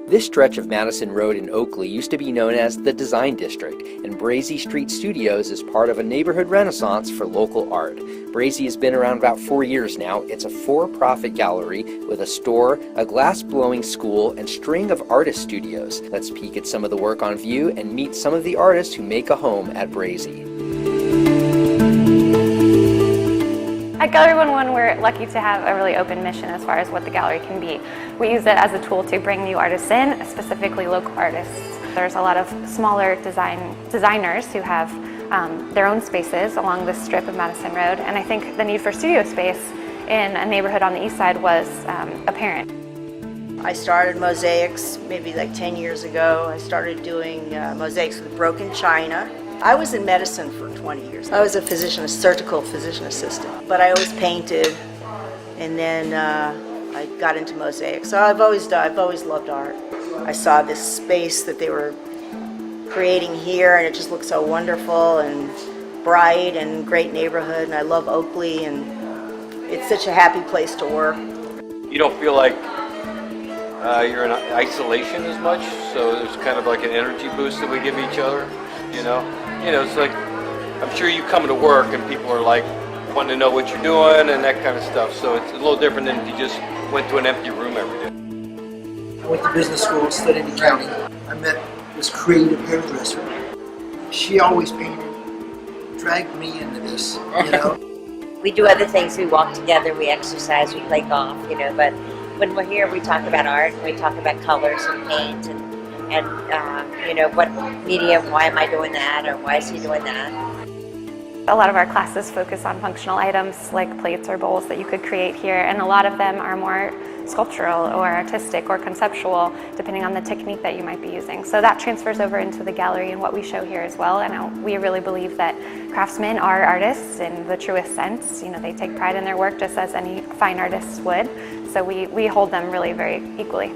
This stretch of Madison Road in Oakley used to be known as the Design District, and Brazee Street Studios is part of a neighborhood renaissance for local art. Brazee has been around about 4 years now. It's a for-profit gallery with a store, a glass-blowing school, and string of artist studios. Let's peek at some of the work on view and meet some of the artists who make a home at Brazee. At Gallery 101, we're lucky to have a really open mission as far as what the gallery can be. We use it as a tool to bring new artists in, specifically local artists. There's a lot of smaller designers who have their own spaces along this strip of Madison Road, and I think the need for studio space in a neighborhood on the east side was apparent. I started mosaics maybe like 10 years ago. I started doing mosaics with broken china. I was in medicine for 20 years. I was a surgical physician assistant, but I always painted, and then I got into mosaics. So I've always loved art. I saw this space that they were creating here, and it just looked so wonderful and bright and great neighborhood, and I love Oakley, and it's such a happy place to work. You don't feel like you're in isolation as much, so there's kind of like an energy boost that we give each other, you know? It's like, I'm sure you come to work and people are like wanting to know what you're doing and that kind of stuff, so it's a little different than if you just went to an empty room every day. I went to business school, studied accounting. I met this creative hairdresser. She always painted, dragged me into this, you know. We do other things, we walk together, we exercise, we play golf, but when we're here we talk about art, we talk about colors and paint and what medium, why am I doing that, or why is he doing that. A lot of our classes focus on functional items like plates or bowls that you could create here, and a lot of them are more sculptural or artistic or conceptual depending on the technique that you might be using. So that transfers over into the gallery and what we show here as well, and we really believe that craftsmen are artists in the truest sense. They take pride in their work just as any fine artists would, so we hold them really very equally.